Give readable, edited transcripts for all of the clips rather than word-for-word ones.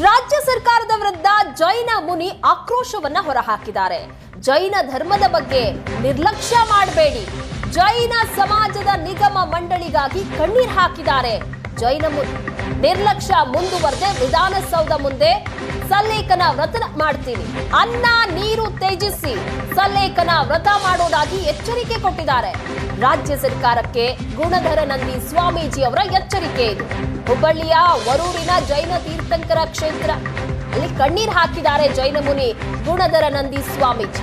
ರಾಜ್ಯ ಸರ್ಕಾರದ ವಿರುದ್ಧ ಜೈನ ಮುನಿ ಆಕ್ರೋಶವನ್ನ ಹೊರಹಾಕಿದ್ದಾರೆ. ಜೈನ ಧರ್ಮದ ಬಗ್ಗೆ ನಿರ್ಲಕ್ಷ್ಯ ಮಾಡಬೇಡಿ, ಜೈನ ಸಮಾಜದ ನಿಗಮ ಮಂಡಳಿಗಾಗಿ ಕಣ್ಣೀರ್ ಹಾಕಿದ್ದಾರೆ. ಜೈನ ಮುನಿ ನಿರ್ಲಕ್ಷ್ಯ ಮುಂದುವರೆದೆ ವಿಧಾನಸೌಧ ಮುಂದೆ ಸಲ್ಲೇಖನ ವ್ರತ ಮಾಡ್ತೀವಿ, ಅನ್ನ ನೀರು ತ್ಯಜಿಸಿ ಸಲ್ಲೇಖನ ವ್ರತ ಮಾಡೋದಾಗಿ ಎಚ್ಚರಿಕೆ ಕೊಟ್ಟಿದ್ದಾರೆ. ರಾಜ್ಯ ಸರ್ಕಾರಕ್ಕೆ ಗುಣಧರ ನಂದಿ ಸ್ವಾಮೀಜಿ ಅವರ ಎಚ್ಚರಿಕೆ ಇದು. ಹುಬ್ಬಳ್ಳಿಯ ವರೂರಿನ ಜೈನ ತೀರ್ಥಂಕರ ಕ್ಷೇತ್ರ ಅಲ್ಲಿ ಕಣ್ಣೀರ್ ಹಾಕಿದ್ದಾರೆ ಜೈನ ಮುನಿ ಗುಣಧರ ನಂದಿ ಸ್ವಾಮೀಜಿ.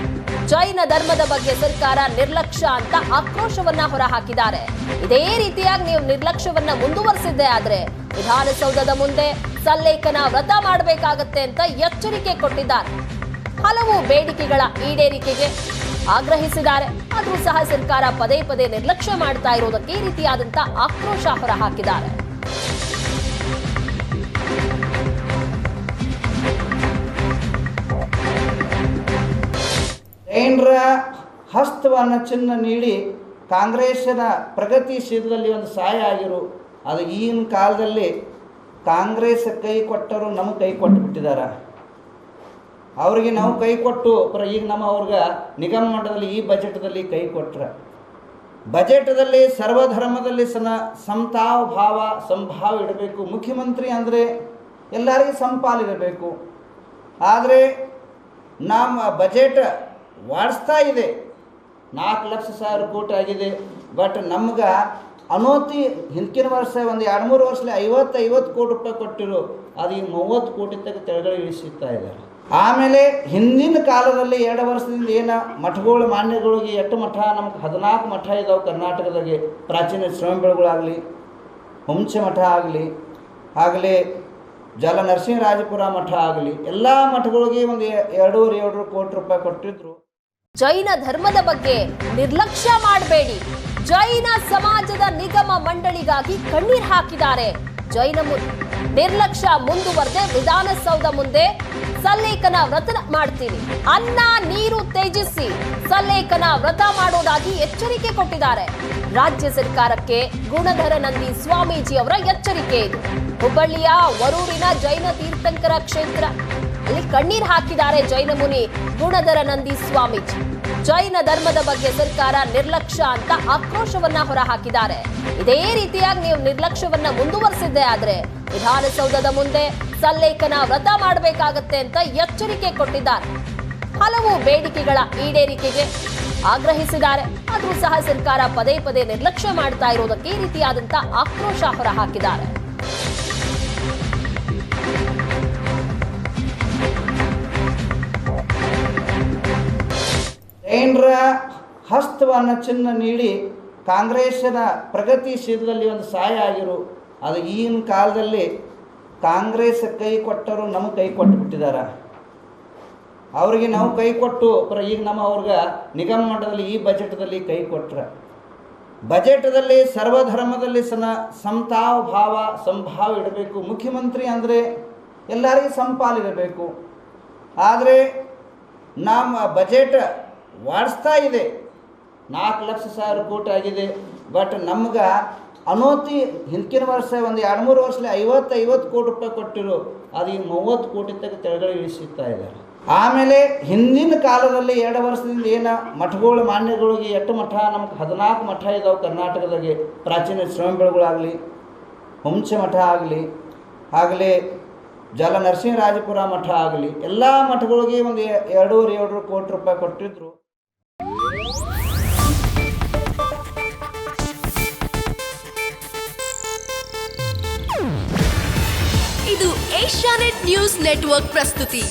ಜೈನ ಧರ್ಮದ ಬಗ್ಗೆ ಸರ್ಕಾರ ನಿರ್ಲಕ್ಷ್ಯ ಅಂತ ಆಕ್ರೋಶವನ್ನ ಹೊರಹಾಕಿದ್ದಾರೆ. ಇದೇ ರೀತಿಯಾಗಿ ನೀವು ನಿರ್ಲಕ್ಷ್ಯವನ್ನ ಮುಂದುವರಿಸಿದ್ದೆ ಆದ್ರೆ ವಿಧಾನಸೌಧದ ಮುಂದೆ ಸಲ್ಲೇಖನ ವ್ರತ ಮಾಡಬೇಕಾಗತ್ತೆ ಅಂತ ಎಚ್ಚರಿಕೆ ಕೊಟ್ಟಿದ್ದಾರೆ. ಹಲವು ಬೇಡಿಕೆಗಳ ಈಡೇರಿಕೆಗೆ ಆಗ್ರಹಿಸಿದ್ದಾರೆ. ಆದರೂ ಸಹ ಸರ್ಕಾರ ಪದೇ ಪದೇ ನಿರ್ಲಕ್ಷ್ಯ ಮಾಡ್ತಾ ಇರೋದಕ್ಕೆ ಈ ರೀತಿಯಾದಂತ ಆಕ್ರೋಶ ಹೊರಹಾಕಿದ್ದಾರೆ. ಜೈನರ ಹಸ್ತವನ್ನು ಚಿನ್ನ ನೀಡಿ ಕಾಂಗ್ರೆಸ್ಸಿನ ಪ್ರಗತಿಶೀಲದಲ್ಲಿ ಒಂದು ಸಹಾಯ ಆಗಿರು. ಅದು ಈಗಿನ ಕಾಲದಲ್ಲಿ ಕಾಂಗ್ರೆಸ್ ಕೈ ಕೊಟ್ಟರು ನಮಗೆ ಕೈ ಕೊಟ್ಟು ಬಿಟ್ಟಿದ್ದಾರೆ. ಅವ್ರಿಗೆ ನಾವು ಕೈ ಕೊಟ್ಟು ಈಗ ಅವ್ರಿಗೆ ನಿಗಮ ಮಂಡಲದಲ್ಲಿ ಈ ಬಜೆಟ್ದಲ್ಲಿ ಕೈ ಕೊಟ್ಟರೆ, ಬಜೆಟ್ದಲ್ಲಿ ಸರ್ವಧರ್ಮದಲ್ಲಿ ಸಮತಾವ ಭಾವ ಸಂಭಾವ ಇಡಬೇಕು. ಮುಖ್ಯಮಂತ್ರಿ ಅಂದರೆ ಎಲ್ಲರಿಗೂ ಸಮಪಾಲಿರಬೇಕು. ಆದರೆ ನಮ್ಮ ಬಜೆಟ್ ವಾಡಿಸ್ತಾ ಇದೆ, 4,00,000 ಕೋಟಿ ಆಗಿದೆ. ಬಟ್ ನಮ್ಗೆ ಅನೋತಿ ಹಿಂದಿನ ವರ್ಷ ಒಂದು 2-3 ವರ್ಷದಲ್ಲಿ 50 ಕೋಟಿ ರೂಪಾಯಿ ಕೊಟ್ಟಿರು, ಅದು ಈಗ 30 ಕೋಟಿ ತನಕ ತೆಳಗಡೆ ಇಳಿಸುತ್ತಾ ಇದ್ದಾರೆ. ಆಮೇಲೆ ಹಿಂದಿನ ಕಾಲದಲ್ಲಿ 2 ವರ್ಷದಿಂದ ಏನು ಮಠಗಳು ಮಾನ್ಯಗಳಿಗೆ 8 ಮಠ, ನಮ್ಗೆ 14 ಮಠ ಇದಾವೆ ಕರ್ನಾಟಕದಾಗೆ. ಪ್ರಾಚೀನ ಶ್ರಮಬೆಳಗೊಳಾಗಲಿ, ಹುಂಚೆ ಮಠ ಆಗಲಿ ಜಲ ನರಸಿಂಹರಾಜಪುರ ಮಠ ಆಗಲಿ, ಎಲ್ಲ ಮಠಗಳಿಗೆ ಒಂದು 2.5 ಕೋಟಿ ರೂಪಾಯಿ ಕೊಟ್ಟಿದ್ರು. ಜೈನ ಧರ್ಮದ ಬಗ್ಗೆ ನಿರ್ಲಕ್ಷ್ಯ ಮಾಡಬೇಡಿ, ಜೈನ ಸಮಾಜದ ನಿಗಮ ಮಂಡಳಿಗಾಗಿ ಕಣ್ಣೀರ್ ಹಾಕಿದ್ದಾರೆ. ಜೈನ ಮುನಿ ನಿರ್ಲಕ್ಷ್ಯ ಮುಂದುವರೆದೆ ವಿಧಾನಸೌಧ ಮುಂದೆ ಸಲ್ಲೇಖನ ವ್ರತ ಮಾಡ್ತೀವಿ, ಅನ್ನ ನೀರು ತ್ಯಜಿಸಿ ಸಲ್ಲೇಖನ ವ್ರತ ಮಾಡೋದಾಗಿ ಎಚ್ಚರಿಕೆ ಕೊಟ್ಟಿದ್ದಾರೆ. ರಾಜ್ಯ ಸರ್ಕಾರಕ್ಕೆ ಗುಣಧರ ನಂದಿ ಸ್ವಾಮೀಜಿ ಅವರ ಎಚ್ಚರಿಕೆ ಇದು. ಹುಬ್ಬಳ್ಳಿಯ ವರೂರಿನ ಜೈನ ತೀರ್ಥಂಕರ ಕ್ಷೇತ್ರ ಅಲ್ಲಿ ಕಣ್ಣೀರ್ ಹಾಕಿದ್ದಾರೆ ಜೈನ ಮುನಿ ಗುಣಧರ ನಂದಿ ಸ್ವಾಮೀಜಿ. ಜೈನ ಧರ್ಮದ ಬಗ್ಗೆ ಸರ್ಕಾರ ನಿರ್ಲಕ್ಷ್ಯ ಅಂತ ಆಕ್ರೋಶವನ್ನ ಹೊರಹಾಕಿದ್ದಾರೆ. ಇದೇ ರೀತಿಯಾಗಿ ನೀವು ನಿರ್ಲಕ್ಷ್ಯವನ್ನ ಮುಂದುವರಿಸಿದ್ದೆ ಆದ್ರೆ ವಿಧಾನಸೌಧದ ಮುಂದೆ ಸಲ್ಲೇಖನ ವ್ರತ ಮಾಡಬೇಕಾಗತ್ತೆ ಅಂತ ಎಚ್ಚರಿಕೆ ಕೊಟ್ಟಿದ್ದಾರೆ. ಹಲವು ಬೇಡಿಕೆಗಳ ಈಡೇರಿಕೆಗೆ ಆಗ್ರಹಿಸಿದ್ದಾರೆ. ಆದರೂ ಸಹ ಸರ್ಕಾರ ಪದೇ ಪದೇ ನಿರ್ಲಕ್ಷ್ಯ ಮಾಡ್ತಾ ಇರೋದಕ್ಕೆ ಈ ರೀತಿಯಾದಂತ ಆಕ್ರೋಶ ಹೊರಹಾಕಿದ್ದಾರೆ. ಜೈನರ ಹಸ್ತವನ್ನು ಚಿನ್ನ ನೀಡಿ ಕಾಂಗ್ರೆಸ್ಸಿನ ಪ್ರಗತಿಶೀಲದಲ್ಲಿ ಒಂದು ಸಹಾಯ ಆಗಿರು. ಅದು ಈಗಿನ ಕಾಲದಲ್ಲಿ ಕಾಂಗ್ರೆಸ್ ಕೈ ಕೊಟ್ಟರು ನಮಗೆ ಕೈ ಕೊಟ್ಟು ಬಿಟ್ಟಿದ್ದಾರೆ. ಅವ್ರಿಗೆ ನಾವು ಕೈ ಕೊಟ್ಟು ಈಗ ಅವ್ರಿಗೆ ನಿಗಮ ಮಂಡಲದಲ್ಲಿ ಈ ಬಜೆಟ್ದಲ್ಲಿ ಕೈ ಕೊಟ್ಟರೆ, ಬಜೆಟ್ದಲ್ಲಿ ಸರ್ವಧರ್ಮದಲ್ಲಿ ಸಮತಾವ ಭಾವ ಸಂಭಾವ ಇಡಬೇಕು. ಮುಖ್ಯಮಂತ್ರಿ ಅಂದರೆ ಎಲ್ಲರಿಗೂ ಸಮಪಾಲಿರಬೇಕು. ಆದರೆ ನಮ್ಮ ಬಜೆಟ್ ವಾಡಿಸ್ತಾ ಇದೆ, 4,00,000 ಕೋಟಿ ಆಗಿದೆ. ಬಟ್ ನಮ್ಗೆ ಅನೋತಿ ಹಿಂದಿನ ವರ್ಷ ಒಂದು 2-3 ವರ್ಷದಲ್ಲಿ 50 ಕೋಟಿ ರೂಪಾಯಿ ಕೊಟ್ಟಿರು, ಅದು ಈಗ 30 ಕೋಟಿ ತನಕ ತೆಳಗಡೆ ಇಳಿಸುತ್ತಾ ಇದ್ದಾರೆ. ಆಮೇಲೆ ಹಿಂದಿನ ಕಾಲದಲ್ಲಿ 2 ವರ್ಷದಿಂದ ಏನು ಮಠಗಳು ಮಾನ್ಯಗಳಿಗೆ 8 ಮಠ, ನಮ್ಗೆ 14 ಮಠ ಇದಾವೆ ಕರ್ನಾಟಕದಾಗೆ. ಪ್ರಾಚೀನ ಶ್ರಮಬೆಳಗೊಳಾಗಲಿ, ಹುಂಚೆ ಮಠ ಆಗಲಿ ಜಲ ನರಸಿಂಹರಾಜಪುರ ಮಠ ಆಗಲಿ, ಎಲ್ಲ ಮಠಗಳಿಗೆ ಒಂದು 2.5 ಕೋಟಿ ರೂಪಾಯಿ ಕೊಟ್ಟಿದ್ರು. ಇದು ಏಷ್ಯಾನೆಟ್ ನ್ಯೂಸ್ ನೆಟ್ವರ್ಕ್ ಪ್ರಸ್ತುತಿ.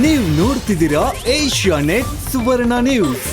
ನೀವು ನೋಡ್ತಿದ್ದೀರಾ ಏಷ್ಯಾನೆಟ್ ಸುವರ್ಣ ನ್ಯೂಸ್.